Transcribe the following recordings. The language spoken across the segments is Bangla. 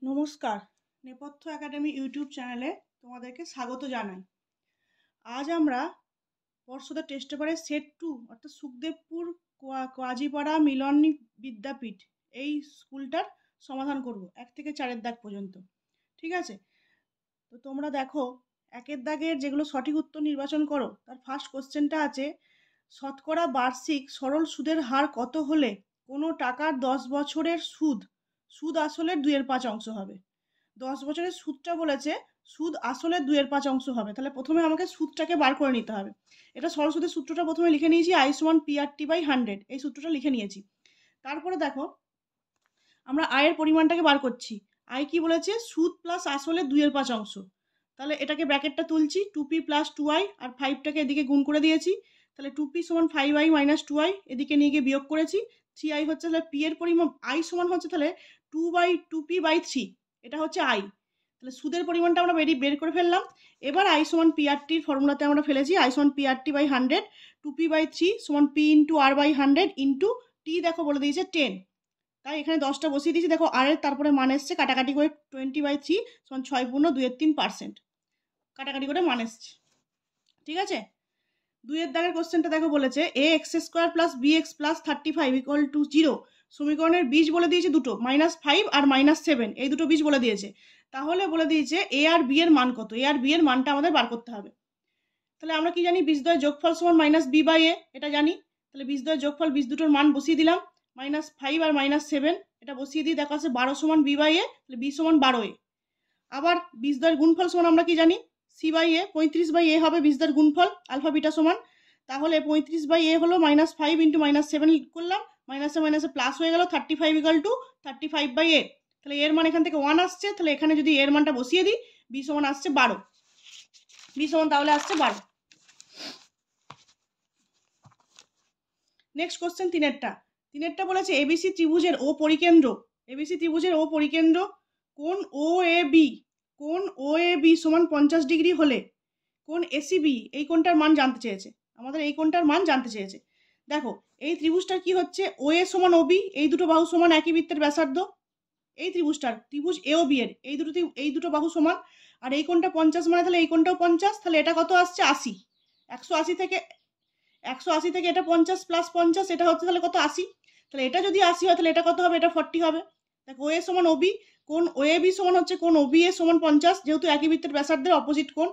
নমস্কার, নেপথ্য একাডেমি ইউটিউব চ্যানেলে তোমাদেরকে স্বাগত জানাই। আজ আমরা পর্ষদের টেস্ট পেপারের সেট 2 অর্থাৎ সুখদেবপুর কাজীপাড়া মিলনী বিদ্যাপীঠ এই স্কুলটার সমাধান করব 1 থেকে 4 দাগ পর্যন্ত। ঠিক আছে, তো তোমরা দেখো 1 দাগের যেগুলো সঠিক উত্তর নির্বাচন করো তার ফার্স্ট কোশ্চেনটা আছে, শতকরা বার্ষিক সরল সুদের হার কত হলে কোনো টাকার 10 বছরের সুদ আসলের 2/5 অংশ হবে। 10 বছরের সুদটা বলেছে, সুদ আসলের 2/5 অংশ হবে। তাহলে প্রথমে আমাকে সুদটাকে বার করে নিতে হবে। এটা সরল সুদের সূত্রটা প্রথমে লিখে নিয়েছি, I=PRT/100 এই সূত্রটা লিখে নিয়েছি। তারপরে দেখো আমরা আয়ের পরিমাণটাকে বার করছি। আয় কি বলেছে, সুদ প্লাস আসলের 2/5 অংশ। তাহলে এটাকে ব্র্যাকেটটা তুলছি, 2p + 2i আর 5টাকে এদিকে গুণ করে দিয়েছি। তাহলে 2p = 5i - 2i, এদিকে নিয়ে গিয়ে বিয়োগ করেছি। 3i হচ্ছে তাহলে p এর পরিমাণ, i সমান হচ্ছে তাহলে 2p/3, এটা হচ্ছে i। তাহলে সুদের পরিমাণটা আমরা বের করে ফেললাম। এবার I=PRT ফর্মুলাতে আমরা ফেলেছি, I=PRT/100, 2p/3 = p × r/100 × t দেখো বলে দিয়েছে 10। তাই এখানে 10টা বসিয়ে দিয়েছি। দেখো আর এর তারপরে মান এসছে, কাটাকাটি করে 20/3 = 6×2-3%, কাটাকাটি করে মান এসছে। ঠিক আছে, 2 এর দাগের কোশ্চেনটা দেখো বলেছে ax² + bx + 35 = 0 সমীকরণের বীজ বলে দিয়েছে দুটো, -5 আর -7, এই দুটো বীজ বলে দিয়েছে। তাহলে বলে দিয়েছে a আর b এর মান কত, a আর b এর মানটা আমাদের বার করতে হবে। তাহলে আমরা কি জানি, বীজদ্বয়ের যোগফল = -b/a, এটা জানি। তাহলে বীজদ্বয়ের যোগফল, বীজ দুটোর মান বসিয়ে দিলাম, -5 আর -7 এটা বসিয়ে দিয়ে দেখা যাচ্ছে 12 = b/a, তাহলে b = 12a। আবার বীজদ্বয়ের গুণফল সমান আমরা কি জানি, c/a, 35/a হবে বীজদ্বয়ের গুণফল, আলফা বিটা সমান। তাহলে 35/a হলো -5 × -7 করলাম, মাইনাসে মাইনাসে প্লাস হয়ে গেল, 35 = 35/a। তাহলে এর মান এখান থেকে 1 আসছে। তাহলে এখানে যদি এর মানটা বসিয়ে দিই, b সমান আসছে 12, b সমান তাহলে আসছে 12। নেক্সট কোশ্চেন 3এরটা বলেছে এবিসি ত্রিভুজের ও পরিকেন্দ্র, কোণ OAB = 50 ডিগ্রি হলে কোণ ACB এই কোণটার মান জানতে চেয়েছে, আমাদের এই কোণটার মান জানতে চেয়েছে। দেখো এই ত্রিভুজটার কি হচ্ছে, OA = OB, এই দুটো বাহু সমান একই বৃত্তের ব্যাসার্ধ। এই ত্রিভুজ AOB এর এই দুটো বাহু সমান, আর এই কোণটা 50 মানে তাহলে এই কোণটাও 50। তাহলে এটা কত আসছে, 80। 180 থেকে এটা 50 + 50, এটা হচ্ছে তাহলে কত, 80। তাহলে এটা যদি 80 হয় তাহলে এটা কত হবে, এটা 40 হবে। দেখো OA = OB, কোণ OAB সমান হচ্ছে কোণ OBA = 50, যেহেতু একই বৃত্তের ব্যাসার্ধের অপোজিট কোণ,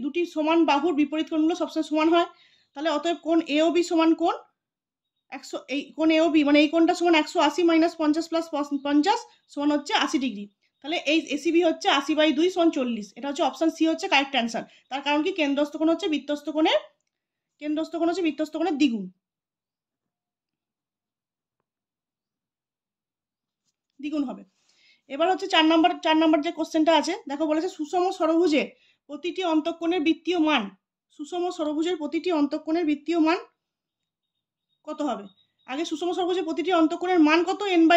দুটি সমান বাহুর বিপরীত কোণগুলো সবসময় সমান হয়। তাহলে অতএব কোণ AOB সমান কোণ 100, এই কোণ AOB মানে এই কোণটা সমান 180 - 50 + 50 সমান হচ্ছে 80 ডিগ্রি। তাহলে এই ACB হচ্ছে 80/2 = 40। এটা হচ্ছে অপশন সি হচ্ছে কারেক্ট অ্যান্সার। তার কারণ কি, কেন্দ্রস্থ কোণ হচ্ছে বৃত্তস্থ কোণের দ্বিগুণ হবে। এবার হচ্ছে 4 নম্বর যে কোশ্চেনটা আছে, দেখো বলেছে সুষম ষড়ভুজের প্রতিটি অন্তঃকোণের বৃত্তীয় মান কত হবে। আগে সুষম ষড়ভুজের প্রতিটি অন্তঃকোণের মান কত, n/n -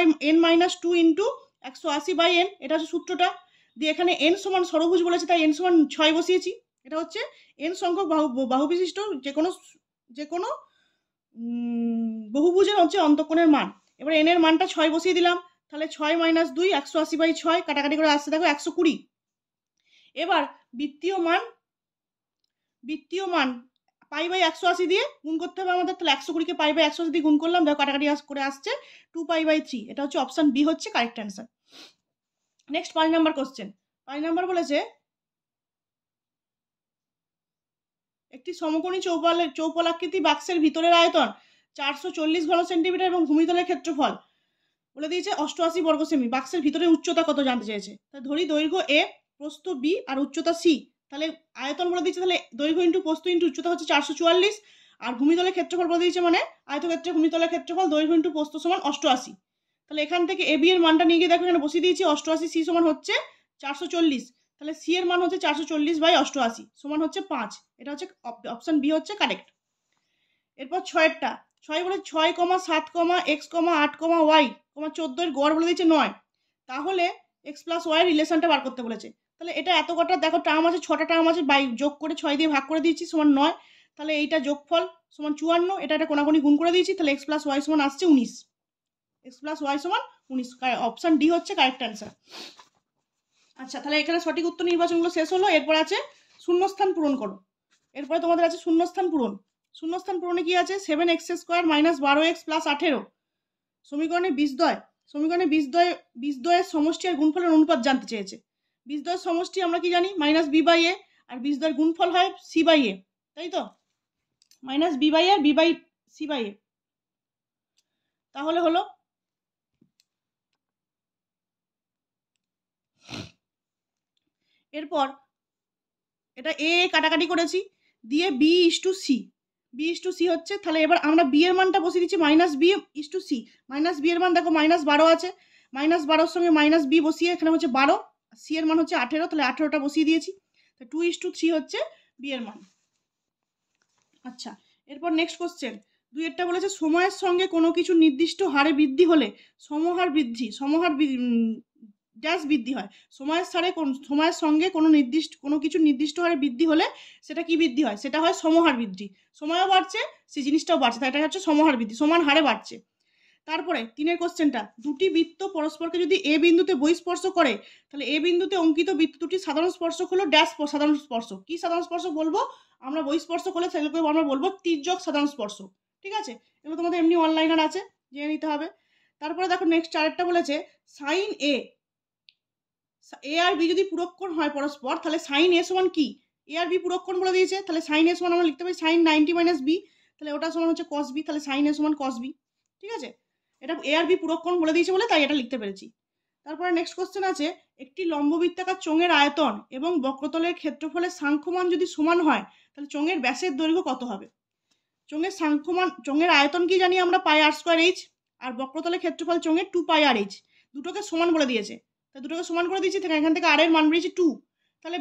2 × 180/n, এটা হচ্ছে সূত্রটা। দিয়ে এখানে n সমান ষড়ভুজ বলেছে, তাই n সমান 6 বসিয়েছি। এটা হচ্ছে n সংখ্যক বাহু বিশিষ্ট যে কোনো বহুভুজের হচ্ছে অন্তঃকোণের মান। এবার n এর মানটা 6 বসিয়ে দিলাম। তাহলে 6 - 2 180/6, কাটাকাটি করে আসছে দেখো 120। এবার বৃত্তীয় মান π/180 দিয়ে গুণ করতে হবে আমাদের। তাহলে 120 কে π/180 দিয়ে গুণ করলাম, দেখো কাটাকাটি করে আসছে 2π/3। এটা হচ্ছে অপশন বি হচ্ছে correct answer. Next 5 number question. 5 number বলেছে একটি সমকোণী চৌপলাকৃতি বাক্সের ভিতরের আয়তন 440 ঘন সেন্টিমিটার এবং ভূমিতলের ক্ষেত্রফল বলে দিয়েছে 88 বর্গ সেমি। বাক্সের ভিতরের উচ্চতা কত জানতে চেয়েছে। তাহলে ধরি দৈর্ঘ্য a, প্রস্থ b আর উচ্চতা c। তাহলে আয়তন বলে দিয়েছে, তাহলে দৈর্ঘ্য × প্রস্থ × উচ্চতা হচ্ছে 444, আর ভূমিতলের ক্ষেত্রফল বলে দিয়েছে, মানে আয়তক্ষেত্রে ভূমিতলের ক্ষেত্রফল দৈর্ঘ্য × প্রস্থ সমান 88। তাহলে এখান থেকে ab এর মানটা নিয়ে গিয়ে দেখো এখানে বসিয়ে দিয়েছি, 88, c সমান হচ্ছে 440। তাহলে c এর মান হচ্ছে 440/88 সমান হচ্ছে 5। এটা হচ্ছে অপশন বি হচ্ছে কারেক্ট। এরপর 6 বলে 6, 7, x, 8, y, 14 এর গড় বলে দিয়েছে 9। তাহলে x + y এর রিলেশনটা বার করতে বলেছে। তাহলে এটা এত কটা দেখো টার্ম আছে, 6টা টার্ম আছে, যোগ করে 6 দিয়ে ভাগ করে দিয়েছি সমান 9। তাহলে এইটা যোগফল সমান 54, এটা কোনাকুনি গুণ করে দিয়েছি। তাহলে x + y সমান আসছে 19। x প্লাস ওয়াই সমান 19। অপশন ডি হচ্ছে কারেক্ট অ্যান্সার। আচ্ছা, তাহলে এখানে সঠিক উত্তর নির্বাচনগুলো শেষ হলো। এরপর আছে শূন্যস্থান পূরণ করো। এরপরে তোমাদের আছে শূন্যস্থান পূরণ। শূন্যস্থান পূরণে কি আছে? 7x² মাইনাস 12x প্লাস 18 সমীকরণে বীজদ্বয়ের সমষ্টি আর গুণফলের অনুপাত জানতে চেয়েছে। বীজদ্বয়ের সমষ্টি আমরা কি জানি? মাইনাস বি বাই এ, আর বীজদ্বয়ের গুণফল হয় সি বাই এ, তাই তো? Minus b by a, b by c by a. তাহলে হলো এরপর এটা এ কাটাকাটি করেছি, দিয়ে বি ইস টু সি হচ্ছে। তাহলে এবার আমরা বি এর মানটা বসিয়ে দিচ্ছি minus B is to C. Minus B এর মান দেখো -12 আছে, -12 সঙ্গে মাইনাস বি বসিয়ে এখানে হচ্ছে 12, সি এর মান হচ্ছে 18, তাহলে 18টা বসিয়ে দিয়েছি। 2:3 হচ্ছে বি এর মান। আচ্ছা, এরপর নেক্সট কোশ্চেন 2-এরটা বলেছে সময়ের সঙ্গে কোনো কিছু নির্দিষ্ট হারে বৃদ্ধি হলে সমহার ড্যাশ বৃদ্ধি হয়। সময়ের সঙ্গে কোনো কিছু নির্দিষ্ট হারে বৃদ্ধি হলে সেটা কি বৃদ্ধি হয়? সেটা হয় সমহার বৃদ্ধি। সময়ও বাড়ছে, সেই জিনিসটাও বাড়ছে, তাই এটা হচ্ছে সমহার বৃদ্ধি, সমান হারে বাড়ছে। তারপরে 3-এর কোশ্চেনটা, দুটি বৃত্ত পরস্পরকে যদি এ বিন্দুতে বহিঃস্পর্শ করে, তাহলে এ বিন্দুতে অঙ্কিত বৃত্ত দুটি সাধারণ স্পর্শক হলো ড্যাশ সাধারণ স্পর্শক। কি সাধারণ স্পর্শক বলবো আমরা? বহিঃস্পর্শ করলে সেগুলোকে আমরা বলবো তির্যক সাধারণ স্পর্শক। ঠিক আছে, এগুলো তোমাদের এমনি অনলাইনার আছে, জেনে নিতে হবে। তারপরে দেখো নেক্সট 4-এরটা বলেছে সাইন এ আর বি যদি পূরককোণ হয় পরস্পর, তাহলে সাইন এ সমান কি? এ আর বি পূরককোণ বলে দিয়েছে, তাহলে সাইন এ সমান আমরা লিখতে পারি সাইন 90 মাইনাস বি, তাহলে ওটা সমান হচ্ছে কস বি, তাহলে সাইন এ সমান কস বি। ঠিক আছে, এটা এ আর বি পূরককোণ বলে দিয়েছে বলে তাই এটা লিখতে পেরেছি। তারপরে নেক্সট কোশ্চেন আছে একটি লম্ববৃত্তাকার চোঙের আয়তন এবং বক্রতলের ক্ষেত্রফলের সাংখ্যমান যদি সমান হয়, তাহলে চোঙের ব্যাসের দৈর্ঘ্য কত হবে? চোঙের আয়তন কি জানি আমরা πr²h, আর বক্রতলের ক্ষেত্রফল চোঙের 2πrh। দুটোকে সমান বলে দিয়েছে, তাই দুটোকে সমান করে দিয়েছি, এখান থেকে আর এর মান বেরিয়েছে 2। তাহলে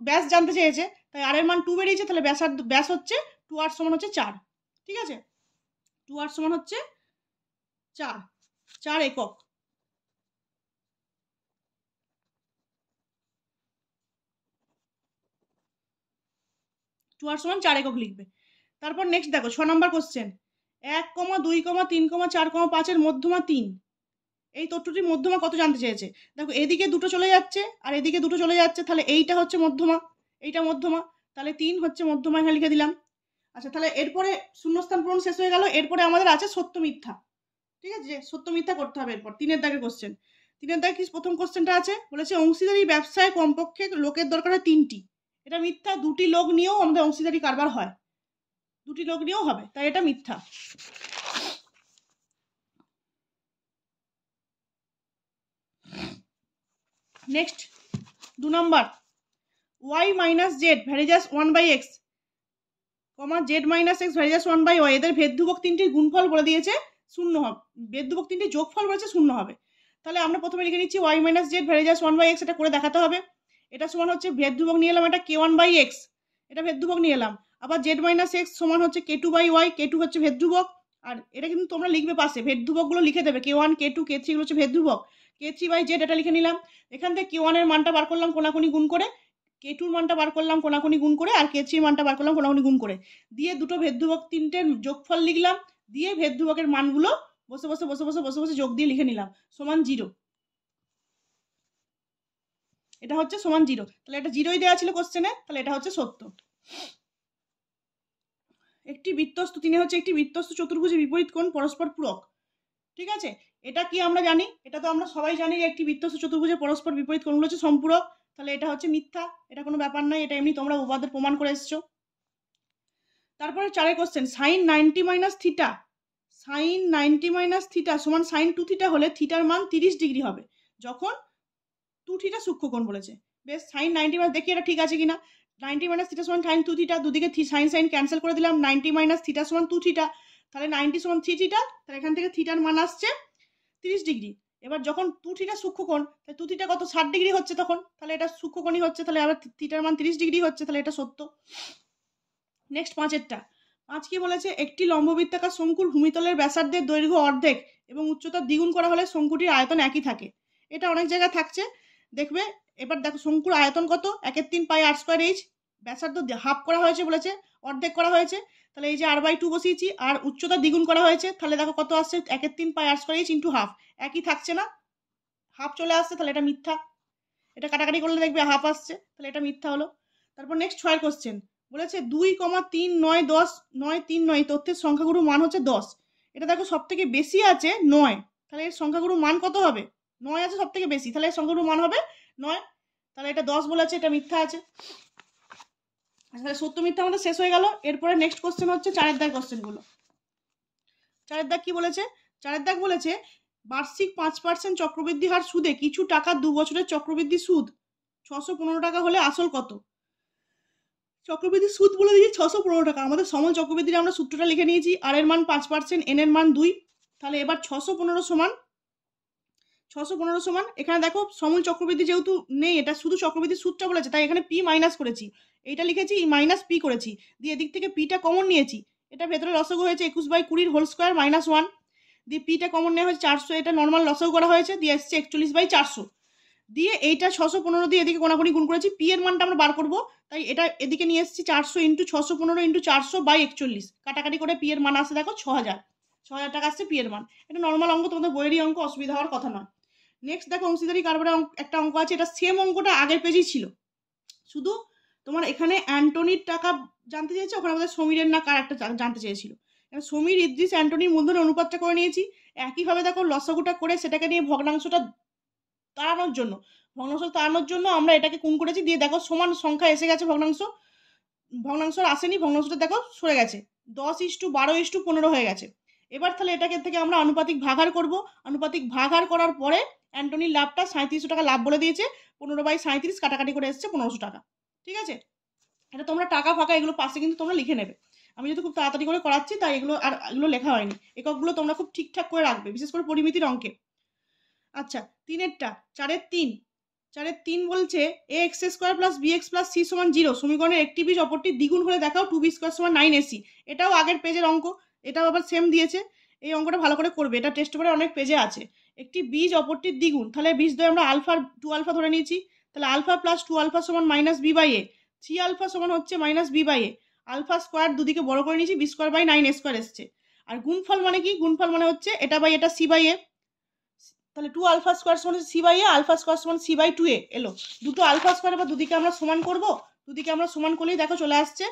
ব্যাস জানতে চেয়েছে, তাই আর এর মান 2 বেরিয়েছে, তাহলে ব্যাস হচ্ছে 2r সমান হচ্ছে 4। ঠিক আছে, 2r সমান হচ্ছে 4 একক। সমান 4 একক লিখবে। তারপর নেক্সট দেখো 6 নম্বর কোশ্চেন 1, 2, 3, 4, 5 এর মধ্যমা 3। এই তথ্যটির মধ্যমা কত জানতে চেয়েছে। দেখো এদিকে দুটো চলে যাচ্ছে আর এদিকে দুটো চলে যাচ্ছে, তাহলে এইটা হচ্ছে মধ্যমা, এইটা মধ্যমা, তাহলে 3 হচ্ছে মধ্যমা, এখানে লিখে দিলাম। আচ্ছা, তাহলে এরপরে শূন্যস্থান পূরণ শেষ হয়ে গেল। এরপরে আমাদের আছে সত্য মিথ্যা। ঠিক আছে, সত্য মিথ্যা করতে হবে। এরপর 3-এর দাগের কোশ্চেন। 3-এর দাগে কি প্রথম কোশ্চেনটা আছে, বলেছে অংশীদারি ব্যবসায় কমপক্ষে লোকের দরকার হয় 3টি। এটা মিথ্যা, 2টি লোক নিয়েও আমাদের অংশীদারি কারবার হয়, 2টি লোক নিয়েও হবে, তাই এটা মিথ্যা। নেক্সট 2 নম্বর y minus Z varies as 1/x, z minus x varies as 1/y, এদের ভেদ ধ্রুবক 3টির গুণফল বলে দিয়েছে 0 হবে, ভেদ ধ্রুবক 3টির যোগফল বলেছে 0 হবে। তাহলে আমরা প্রথমে লিখে নিচ্ছি y minus Z varies as 1/x, এটা করে দেখাতে হবে। এটা সমান হচ্ছে ভেদ ধ্রুবক নিয়ে এলাম, এটা k1/x, এটা ভেদ ধ্রুবক নিয়ে এলাম। আবার z মাইনাস এক্স সমান হচ্ছে k2/y, k2 হচ্ছে ভেদ ধ্রুবক। আর এটা কিন্তু তোমরা লিখবে পাশে, ভেদ ধ্রুবকগুলো লিখে দেবে, k1, k2, k3 গুলো হচ্ছে ভেদ ধ্রুবক। k3/z এটা লিখে নিলাম। এখান থেকে k1 এর মানটা বার করলাম কোনাকুনি গুণ করে, k2 এর মানটা বার করলাম কোনাকুনি গুণ করে, আর k3 এর মানটা বার করলাম কোনাকুনি গুণ করে, দিয়ে দুটো ভেদ ধ্রুবক 3টের যোগফল লিখলাম, দিয়ে ভেদ ধ্রুবকের মানগুলো বসে বসে যোগ দিয়ে লিখে নিলাম সমান 0। এটা হচ্ছে সমান 0, তাহলে এটা 0ই দেওয়া ছিল কোশ্চেনে, তাহলে এটা হচ্ছে সত্য। একটি বৃত্তস্থ 3 হচ্ছে একটি বৃত্তস্থ চতুর্ভুজের বিপরীত কোণ পরস্পর পূরক। ঠিক আছে, এটা কি আমরা জানি, এটা তো আমরা সবাই জানি যে একটি বৃত্তস্থ চতুর্ভুজের পরস্পর বিপরীত কোণগুলো হচ্ছে সম্পূরক, তাহলে এটা হচ্ছে মিথ্যা, এটা কোনো ব্যাপার নয়, এটা এমনি তোমরা উপাদের প্রমাণ করে এসছো। তারপরে 4 question sin 90 minus theta, sin 90 minus theta সমান sin 2 থিটা হলে থিটার মান 30 ডিগ্রি হবে যখন 2 থিটা সূক্ষ্মকোণ বলেছে। বেশ, sin 90 মাইনাস দেখি এটা ঠিক আছে কিনা। 90 মাইনাস থিটা সমান sin 2 থিটা, দুদিকে sin ক্যান্সেল করে দিলাম, 90 মাইনাস থিটা সমান 2 থিটা, তাহলে 90 সমান 3 থিটা, তাহলে এখান থেকে থিটার মান আসছে 30 ডিগ্রি। এবার যখন 2 থিটা সূক্ষ্মকোণ, তাহলে 2 থিটা কত 60 ডিগ্রি হচ্ছে তখন, তাহলে এটা সূক্ষ্মকোণই হচ্ছে, তাহলে আবার থিটার মান 30 ডিগ্রি হচ্ছে, তাহলে এটা সত্য। নেক্সট 5-এরটা 5 কি বলেছে, একটি লম্ববৃত্তাকার শঙ্কুর ভূমিতলের ব্যাসার্ধের দৈর্ঘ্য অর্ধেক এবং উচ্চতা দ্বিগুণ করা হলে শঙ্কুটির আয়তন একই থাকে। এটা অনেক জায়গায় থাকছে দেখবে। এবার দেখো শঙ্কুর আয়তন কত, 1/3 πr²h, ব্যাসার্ধ হাফ করা হয়েছে বলেছে, অর্ধেক করা হয়েছে, তাহলে এই যে r/2 বসিয়েছি, আর উচ্চতা দ্বিগুণ করা হয়েছে, তাহলে দেখো কত আসছে, 1/3 পাই r square inch into half, একই থাকছে না, হাফ চলে আসছে, তাহলে এটা মিথ্যা। এটা কাটাকাটি করলে দেখবে হাফ আসছে, তাহলে এটা মিথ্যা হলো। তারপর নেক্সট 6 কোশ্চেন বলেছে 2,3,9,10,9,3,9 তথ্যের সংখ্যাগুরু মান হচ্ছে 10। এটা দেখো সব থেকে বেশি আছে 9, তাহলে এর সংখ্যাগুরু মান কত হবে? 9 আছে সব থেকে বেশি, তাহলে এর সংখ্যাগুরু মান হবে 9, তাহলে এটা 10 বলেছে, এটা মিথ্যা আছে। তাহলে সত্য মিথ্যা আমাদের শেষ হয়ে গেল। এরপরে নেক্সট কোশ্চেন হচ্ছে 4 দাগ কোশ্চেনগুলো। 4 দাগ কি বলেছে? 4 দাগ বলেছে বার্ষিক 5% চক্রবৃদ্ধি হার সুদে কিছু টাকা 2 বছরের চক্রবৃদ্ধি সুদ 615 টাকা হলে আসল কত? চক্রবৃদ্ধি সুদ বলে দিয়েছি 615 টাকা। আমাদের সমল চক্রবৃদ্ধির আমরা সূত্রটা লিখে নিয়েছি, আর এর মান 5%, এন এর মান 2। তাহলে এবার 615 সমান এখানে দেখো সমল চক্রবৃদ্ধি যেহেতু নেই, এটা শুধু চক্রবৃদ্ধির সুদটা বলেছে, তাই এখানে পি মাইনাস করেছি, এইটা লিখেছি মাইনাস পি করেছি, দিয়ে এদিক থেকে পিটা কমন নিয়েছি, এটা ভেতরে লসাগু হয়েছে 21/20 হোল স্কয়ার মাইনাস 1, দিয়ে পিটা কমন নেওয়া হয়েছে 400, এটা নর্মাল লসাগু করা হয়েছে, দিয়ে এসছে 41/400, দিয়ে এইটা 615 দিয়ে এদিকে কোনাকুনি গুণ করেছি, পি এর মানটা আমরা বার করবো, তাই এটা এদিকে নিয়ে এসেছি 400 ইন্টু 615 ইন্টু 400/41, কাটাকাটি করে পি এর মান আসে দেখো 6000 টাকা আসছে পি এর মান। এটা নর্মাল অঙ্ক, তোমাদের বইয়েরই অঙ্ক, অসুবিধা হওয়ার কথা নয়। নেক্সট দেখো অংশীদারি কারবারে একটা অঙ্ক আছে, এটা সেম অঙ্কটা আগের পেজেই ছিল, শুধু তোমার এখানে অ্যান্টনির টাকা জানতে চেয়েছে, ওখানে আমাদের সমীরের না কার একটা জানতে চেয়েছিল। সমীর, ইদ্রিস, অ্যান্টনির মূলধনের অনুপাতটা করে নিয়েছি। একইভাবে দেখো লসাগুটা করে সেটাকে নিয়ে ভগ্নাংশটা তাড়ানোর জন্য আমরা এটাকে গুণ করেছি, দিয়ে দেখো সমান সংখ্যা এসে গেছে, ভগ্নাংশ আসেনি, ভগ্নাংশটা দেখো সরে গেছে, 10:12:15 হয়ে গেছে। এবার তাহলে এটাকে থেকে আমরা আনুপাতিক ভাগাহার করব, আনুপাতিক ভাগাহার করার পরে অ্যান্টনির লাভটা 3700 টাকা লাভ বলে দিয়েছে, 15/37 কাটাকাটি করে এসছে 1500 টাকা। ঠিক আছে, এটা তোমরা টাকা ফাঁকা এগুলো পাশে কিন্তু তোমরা লিখে নেবে, আমি যেহেতু খুব তাড়াতাড়ি করে করাচ্ছি তাই এগুলো লেখা হয়নি, এককগুলো তোমরা খুব ঠিকঠাক করে রাখবে, বিশেষ করে পরিমিতির অঙ্কে। আচ্ছা 3-এরটা 4-এর 3 বলছে ax² + bx + c = 0 সমীকরণের একটি বীজ অপরটি দ্বিগুণ হলে দেখাও 2b² = 9ac। এটাও আগের পেজের অঙ্ক, এটাও আবার সেম দিয়েছে, এই অঙ্কটা ভালো করে করবে, এটা টেস্ট পেপারে অনেক পেজে আছে। একটি বীজ অপরটির দ্বিগুণ, তাহলে বীজ দ্বয় আমরা আলফা 2α ধরে নিয়েছি, তাহলে আলফা + 2α = -b/a, 3α সমান হচ্ছে -b/a, আলফা স্কয়ার দুদিকে বড় করে নিয়েছি, b²/9a² এসছে। আর গুণফল মানে কি? গুণফল মানে হচ্ছে এটা বাই এটা c/a, তাহলে 2α² = c/a, α² = c/2a এলো। দুটো আলফা স্কয়ার এবার দুদিকে আমরা সমান করব, দুদিকে আমরা সমান করলেই দেখো চলে আসছে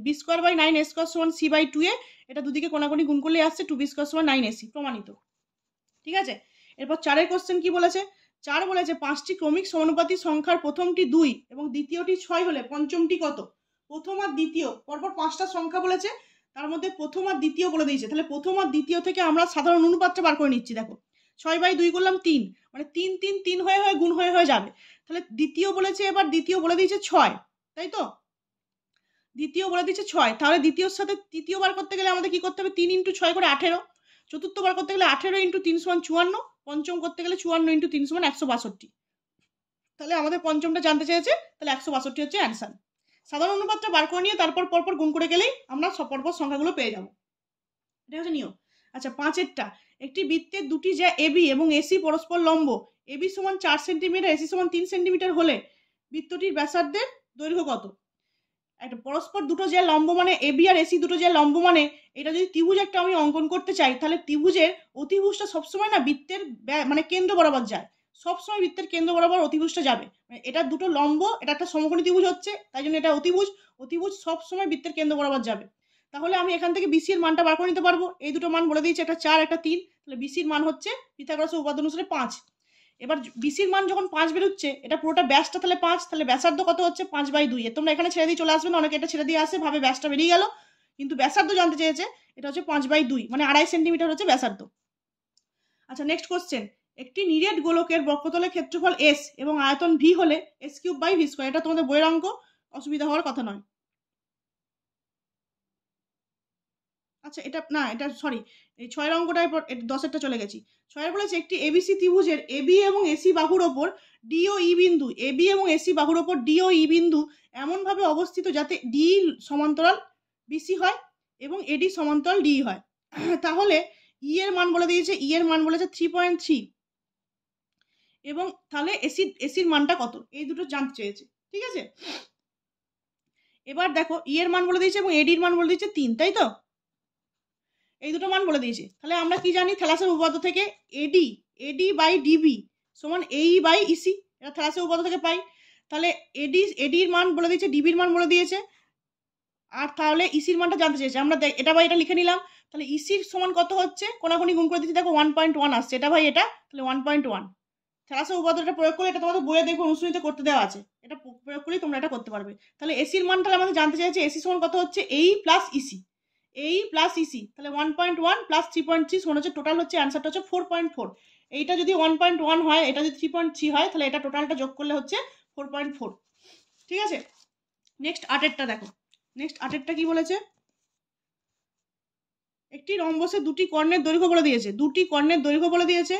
b²/9a² = c/2a, এটা দুদিকে কোনাকুনি গুণ করলেই আসছে 2b² = 9ac, প্রমাণিত। ঠিক আছে, এরপর 4-এর কোশ্চেন কি বলেছে? 4 বলেছে 5টি ক্রমিক সমানুপাতিক সংখ্যার প্রথমটি 2 এবং দ্বিতীয়টি 6 হলে পঞ্চমটি কত? প্রথম আর দ্বিতীয় পরপর 5টা সংখ্যা বলেছে, তার মধ্যে প্রথম আর দ্বিতীয় বলে দিয়েছে, তাহলে প্রথম আর দ্বিতীয় থেকে আমরা সাধারণ অনুপাতটা বার করে নিচ্ছি। দেখো 6/2 করলাম 3, মানে 3 3 3 হয়ে গুণ হয়ে যাবে, তাহলে দ্বিতীয় বলেছে, এবার দ্বিতীয় বলে দিয়েছে 6, তাই তো দ্বিতীয় বলে দিয়েছে 6, তাহলে দ্বিতীয়র সাথে তৃতীয় বার করতে গেলে আমাদের কি করতে হবে? 3 × 6 করে 18, চতুর্থ বার করতে গেলে 18 × 3 = 54, পঞ্চম করতে গেলে 54 × 3 = 162, তাহলে আমাদের পঞ্চমটা জানতে চেয়েছে, তাহলে 162 হচ্ছে অ্যান্সার। সাধারণ অনুপাতটা বার করে নিয়ে তারপর পরপর গুণ করে গেলেই আমরা পরপর সংখ্যাগুলো পেয়ে যাব, এটা হচ্ছে নিয়ম। আচ্ছা 5-এরটা একটি বৃত্তের দুটি জ্যা AB এবং AC পরস্পর লম্ব, AB = 4 সেন্টিমিটার, AC = 3 সেন্টিমিটার হলে বৃত্তটির ব্যাসার্ধের দৈর্ঘ্য কত? একটা পরস্পর দুটো যে লম্ব মানে AB আর AC দুটো যে লম্ব মানে, এটা যদি ত্রিভুজ একটা আমি অঙ্কন করতে চাই, তাহলে ত্রিভুজের অতিভুজটা সবসময় না বৃত্তের মানে কেন্দ্র বরাবর যায়, সবসময় বৃত্তের কেন্দ্র বরাবর অতিভুজটা যাবে, মানে এটা দুটো লম্ব, এটা একটা সমকোণী ত্রিভুজ হচ্ছে, তাই জন্য এটা অতিভুজ সবসময় বৃত্তের কেন্দ্র বরাবর যাবে। তাহলে আমি এখান থেকে BC এর মানটা বার করে নিতে পারবো, এই দুটো মান বলে দিয়েছে, একটা 4 একটা 3, তাহলে BC এর মান হচ্ছে পিথাগোরাসের উপপাদ্য অনুসারে 5। এবার BC এর মান যখন 5 বেরোচ্ছে, এটা পুরোটা ব্যাসটা তাহলে 5, তাহলে ব্যাসার্ধ কত হচ্ছে? 5/2। তোমরা এখানে ছেড়ে দিয়ে চলে আসবে না, অনেকে এটা ছেড়ে দিয়ে আসে, ভাবে ব্যাসটা বেরিয়ে গেল, কিন্তু ব্যাসার্ধ জানতে চেয়েছে, এটা হচ্ছে 5/2, মানে 2.5 সেন্টিমিটার হচ্ছে ব্যাসার্ধ। আচ্ছা নেক্সট কোশ্চেন, একটি নিরেট গোলকের বক্রতলের ক্ষেত্রফল S এবং আয়তন V হলে s³/v², এটা তোমাদের বইয়ের অঙ্ক, অসুবিধা হওয়ার কথা নয়। আচ্ছা এটা না, এটা সরি, এই 6-এর অঙ্কটায় 10-এরটা চলে গেছি। 6-এর বলেছে একটি ABC ত্রিভুজের AB এবং AC বাহুর ওপর D ও E বিন্দু, AB এবং AC বাহুর ওপর D ও E বিন্দু এমন ভাবে অবস্থিত যাতে D সমান্তরাল BC হয় এবং AD সমান্তরাল DE হয়, তাহলে E এর মান বলে দিয়েছে, E এর মান বলেছে 3.3, এবং তাহলে AC এর মানটা কত? এই দুটো জানতে চেয়েছে। ঠিক আছে, এবার দেখো ই এর মান বলে দিয়েছে এবং এডির মান বলে দিয়েছে 3, তাই তো? এই দুটো মান বলে দিয়েছে। তাহলে আমরা কি জানি থ্যালাসের উপপাদ্য থেকে এডি বাই ডিবি সমান এই বাই ইসি, এটা থ্যালাসের উপপাদ্য থেকে পাই। তাহলে এডির মান বলে দিয়েছে, ডিবির মান বলে দিয়েছে, আর তাহলে ইসির মানটা জানতে চেয়েছে। আমরা এটা বাই এটা লিখে নিলাম। তাহলে ইসির সমান কত হচ্ছে, কোনাকুনি গুণ করে দিচ্ছি, দেখো 1.1 আসছে, এটা বাই এটা, তাহলে 1.1। থ্যালাসের উপপাদ্যটা প্রয়োগ করলে এটা তোমাদের বইয়ে দেখবো অনুশীলনীতে করতে দেওয়া আছে, এটা প্রয়োগ করলেই তোমরা এটা করতে পারবে। তাহলে এসির মান তাহলে আমাদের জানতে চাইছে এসি সমান কত হচ্ছে এই প্লাস ইসি, এই প্লাস ইসি, তাহলে 1.1 প্লাস 3.3 সমান হচ্ছে, টোটাল হচ্ছে অ্যান্সারটা হচ্ছে 4.4। এইটা যদি 1.1 হয়, এটা যদি 3.3 হয়, তাহলে এটা টোটালটা যোগ করলে হচ্ছে 4.4। ঠিক আছে, নেক্সট 8এরটা দেখো। নেক্সট 8এরটা কি বলেছে, একটি রম্বসের দুটি কর্ণের দৈর্ঘ্য বলে দিয়েছে, দুটি কর্ণের দৈর্ঘ্য বলে দিয়েছে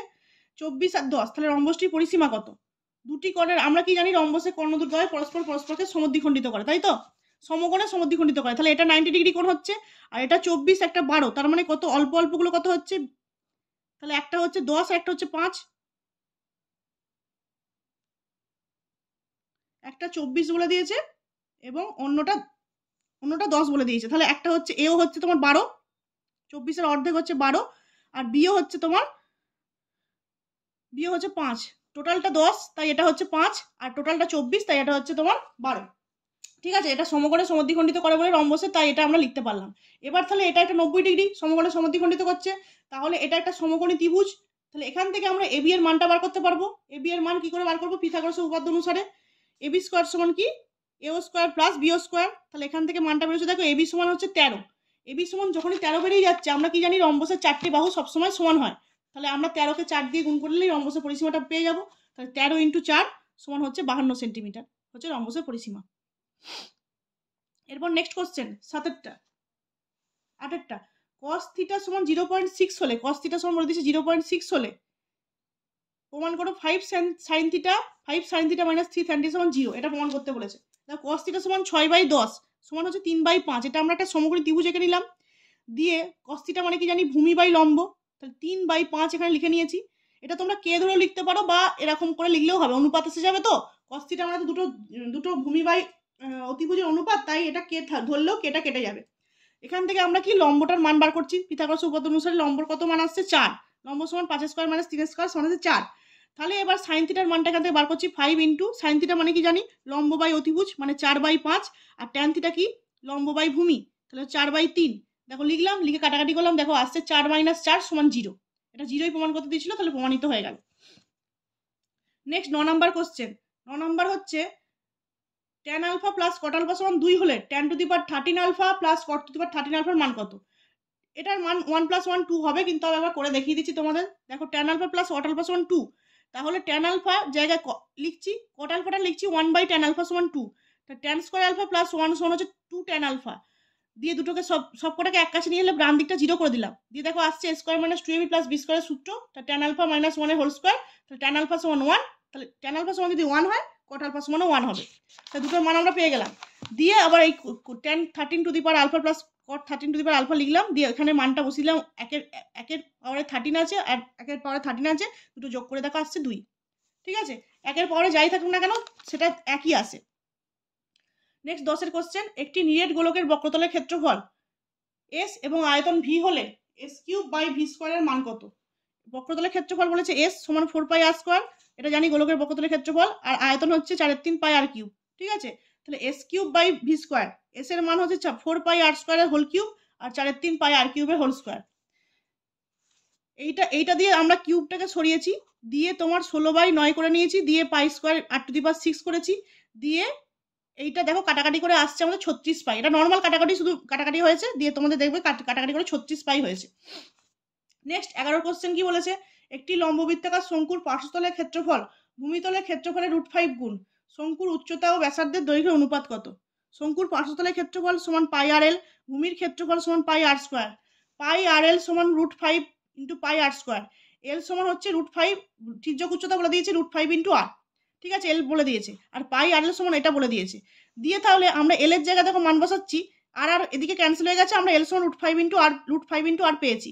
24 আর 10। তাহলে রম্বসটির পরিসীমা কত? দুটি কর্ণের, আমরা কি জানি রম্বসের কর্ণ দুটো হয় পরস্পরকে সমদ্বিখণ্ডিত করে, তাই তো? সমকোণে সমদ্বিখণ্ডিত করে। তাহলে এটা 90 ডিগ্রি কোণ হচ্ছে, আর এটা 24, একটা 12, তার মানে কত অল্প অল্প গুলো কত হচ্ছে, তাহলে একটা হচ্ছে 10 আর একটা হচ্ছে 5, একটা 24 বলে দিয়েছে এবং অন্যটা 10 বলে দিয়েছে। তাহলে একটা হচ্ছে এও হচ্ছে তোমার 12, 24-এর অর্ধেক হচ্ছে 12, আর বিও হচ্ছে তোমার 5, টোটালটা 10 তাই এটা হচ্ছে 5, আর টোটালটা 24 তাই এটা হচ্ছে তোমার 12। ঠিক আছে, এটা সমকোণে সমদ্বিখণ্ডিত করে বলে রম্বসে, তাই এটা আমরা লিখতে পারলাম। এবার তাহলে এটা একটা 90 ডিগ্রি সমকোণে সমদ্বিখণ্ডিত করছে, তাহলে এটা একটা সমকোণী ত্রিভুজ। তাহলে এখান থেকে আমরা এবি এর মানটা বার করতে পারবো। এবি এর মান কি করে বার করবো, পিথাগোরাসের উপপাদ্য অনুসারে এবি স্কয়ার সমান কি এও স্কয়ার প্লাস বিও স্কয়ার। তাহলে এখান থেকে মানটা বেরোচ্ছে, দেখো এবি সমান হচ্ছে 13। এবি সমান যখনই 13 বেরিয়ে যাচ্ছে, আমরা কি জানি রম্বসের 4টি বাহু সবসময় সমান হয়, তাহলে আমরা 13কে 4 দিয়ে গুণ করলেই রম্বসের পরিসীমাটা পেয়ে যাবো। তাহলে 13 × 4 সমান হচ্ছে 52 সেন্টিমিটার হচ্ছে রম্বসের পরিসীমা। এরপর নেক্সট কোশ্চেন 8এরটা, cos থিটা সমান 0.6 হলে, cos থিটা সমান বলে দিয়েছে 0.6 হলে প্রমাণ করো 5 sin থিটা মাইনাস 3 tan সমান 0, এটা প্রমাণ করতে বলেছে। দেখো cos থিটা সমান 6/10 সমান হচ্ছে 3/5, এটা আমরা একটা সমকোণী ত্রিভুজ এঁকে নিলাম, দিয়ে cos থিটা মানে কি জানি ভূমি বাই লম্ব, তাহলে 3/5 এখানে লিখে নিয়েছি। এটা তোমরা কে ধরেও লিখতে পারো বা এরকম করে লিখলেও হবে, অনুপাত এসে যাবে তো। cos থিটা মানে তো দুটো ভূমি বাই অতিভুজের অনুপাত, তাই এটা কে ধরলেও কেটা কেটে যাবে। এখান থেকে আমরা কি লম্বটার মান বার করছি, পিথাগোরাস উপপাদ্য অনুসারে লম্বর কত মান আসছে 4, লম্ব সমান 5 স্কয়ার মাইনাস 3 স্কয়ার সমান হচ্ছে 4। তাহলে এবার সাইন থিটার মানটা এখান থেকে বার করছি 5 ইন্টু সাইন থিটা মানে কি জানি লম্ব বাই অতিভুজ মানে 4/5, আর ট্যান থিটা কি লম্ব বাই ভূমি, তাহলে 4/3। দেখো লিখলাম, লিখে কাটাকাটি করলাম, দেখো আসছে 4 - 4 সমান 0, এটা 0ই প্রমাণ করতে দিয়েছিল, তাহলে প্রমাণিত হয়ে গেল। Next 9 number question. 9 নাম্বার হচ্ছে tan alpha plus cot alpha সমান 2 হলে tan to the power 13 alpha plus cot to the power 13 আলফার মান কত? এটার মান 1 + 1 2 হবে, কিন্তু আমি একবার করে দেখিয়ে দিচ্ছি তোমাদের। দেখো tan alpha plus cot alpha সমান 2, তাহলে tan আলফা জায়গায় লিখছি, cot আলফাটা লিখছি 1/tan আলফা সমান 2, তা tan স্কয়ার আলফা প্লাস 1 সমান হচ্ছে 2 tan আলফা, দিয়ে দুটোকে সবকটাকে এক কাছে নিয়ে এলে ডান দিকটা 0 করে দিলাম, দিয়ে দেখো আসছে a square minus 2ab plus b স্কয়ারের সূত্র, তা tan আলফা মাইনাস 1 এর হোল স্কয়ার, তাহলে tan আলফা সমান 1, তাহলে tan আলফা সমান যদি 1 হয় cot আলফা সমান 1 হবে, তাহলে দুটোর মান আমরা পেয়ে গেলাম। দিয়ে আবার এই tan 13 to the power alpha plus cot 13 to the power alpha লিখলাম, দিয়ে এখানে মানটা বসিলাম, একের পাওয়ারে 13 আছে আর একের পাওয়ারে 13 আছে, দুটো যোগ করে দেখো আসছে 2। ঠিক আছে, একের পাওয়ারে যাই থাকুক না কেন সেটা একই আসে। নেক্সট 10 এর কোশ্চেন, একটি নিরেট গোলকের বক্রতলের ক্ষেত্রফল s এবং আয়তন v হলে s³/v² এর মান কত? বক্রতলের ক্ষেত্রফল বলেছে s সমান 4πr², এটা জানি গোলকের বক্রতলের ক্ষেত্রফল, আর আয়তন হচ্ছে 4/3 πr³। ঠিক আছে, তাহলে s³/v², s এর মান হচ্ছে 4πr² এর হোল কিউব আর 4/3 πr³ এর হোল স্কয়ার। এইটা দিয়ে আমরা কিউবটাকে সরিয়েছি, দিয়ে তোমার 16/9 করে নিয়েছি, দিয়ে π² r⁶ করেছি, দিয়ে এইটা দেখো কাটাকাটি করে আসছে আমাদের 36 পাই, এটা নর্মাল কাটাকাটি, শুধু কাটাকাটি হয়েছে, দিয়ে তোমাদের দেখবে কাটাকাটি করে 36 পাই হয়েছে। নেক্সট 11 কোশ্চেন কি বলেছে, একটি লম্ববৃত্তাকার শঙ্কুর পার্শ্বতলের ক্ষেত্রফল ভূমিতলের ক্ষেত্রফলের √5 গুণ, শঙ্কুর উচ্চতা ও ব্যাসার্ধের দৈর্ঘ্যের অনুপাত কত? শঙ্কুর পার্শ্বতলের ক্ষেত্রফল সমান πrl, ভূমির ক্ষেত্রফল সমান πr², πrl সমান √5 × πr², l সমান হচ্ছে √5, তির্যক উচ্চতা বলে দিয়েছে √5 × r, ঠিক আছে, এল বলে দিয়েছে, আর πrl সমান এটা বলে দিয়েছে। দিয়ে তাহলে আমরা এল এর জায়গায় দেখো মান বসাচ্ছি, আর এদিকে ক্যান্সেল হয়ে গেছে, আমরা এল সমান √5 × r পেয়েছি।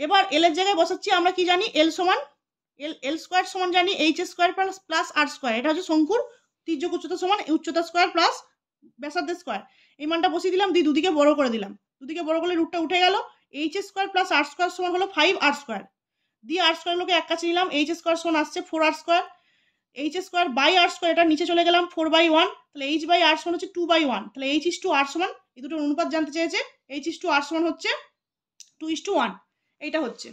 এবার এল এর জায়গায় বসাচ্ছি, আমরা কি জানি এল সমান এল স্কয়ার সমান জানি h² প্লাস r², এটা হচ্ছে শঙ্কুর তির্যক উচ্চতা সমান উচ্চতা স্কয়ার প্লাস ব্যাসার্ধ স্কয়ার। এই মানটা বসিয়ে দিলাম, দিয়ে দুদিকে বড় করে দিলাম, দুদিকে বড় করলে রুটটা উঠে গেল। এইচ স্কোয়ার প্লাস আর স্কোয়ার সমান হলো 5r স্কোয়ার, দিয়ে আর স্কোয়ারগুলোকে এক কাছে নিলাম, এইচ স্কোয়ার সমান আসছে 4r square, H square by R square, এটা নিচে চলে গেলাম 4/1, তাহলে এইচ বাই আর সমান হচ্ছে 2/1, তাহলে এইচ ইস টু আর সমান, এই দুটোর অনুপাত জানতে চেয়েছে, এইচ ইস টু আর সমান হচ্ছে 2:1, এইটা হচ্ছে।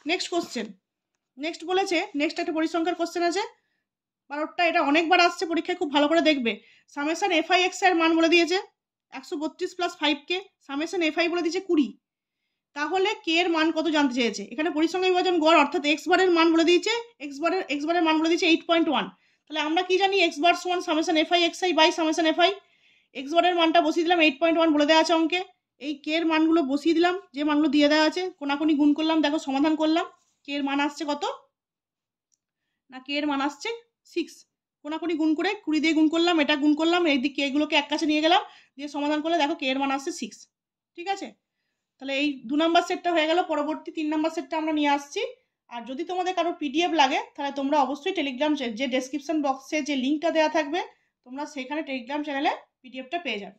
নেক্সট কোশ্চেন, নেক্সট বলেছে, নেক্সট একটা পরিসংখ্যার কোশ্চেন আছে 12টা, এটা অনেকবার আসছে পরীক্ষায়, খুব ভালো করে দেখবে। সামেশন এফআই এক্স এর মান বলে দিয়েছে 132 প্লাস 5k, সামেশন এফআই বলে দিয়েছে 20, তাহলে কে এর মান কত জানতে চেয়েছে। এখানে পরিসংখ্যা বিভাজন গড় অর্থাৎ এক্স বারের মান বলে দিয়েছে, এক্স বারের মান বলে দিয়েছে 8.1, তাহলে আমরা কি জানি এক্স বার সমান summation F I X I by summation F I, X বারের মানটা বসিয়ে দিলাম 8.1 বলে দেওয়া আছে অঙ্কে, এই কে এর মানগুলো বসিয়ে দিলাম, যে মানগুলো দিয়ে দেওয়া আছে, কোনাকুনি গুণ করলাম, দেখো সমাধান করলাম, কে এর মান আসছে কত না, কে এর মান আসছে 6, কোনাকুনি গুণ করে 20 দিয়ে গুণ করলাম, এটা গুণ করলাম, এই দিকে এগুলোকে এক কাছে নিয়ে গেলাম, দিয়ে সমাধান করলে দেখো কে এর মান আসছে 6। ঠিক আছে, তাহলে এই 2 নাম্বার সেটটা হয়ে গেল, পরবর্তী 3 নাম্বার সেটটা আমরা নিয়ে আসছি। আর যদি তোমাদের কারো পিডিএফ লাগে তাহলে তোমরা অবশ্যই টেলিগ্রাম যে ডেসক্রিপশন বক্সে যে লিঙ্কটা দেওয়া থাকবে, তোমরা সেখানে টেলিগ্রাম চ্যানেলে পিডিএফটা পেয়ে যাবে।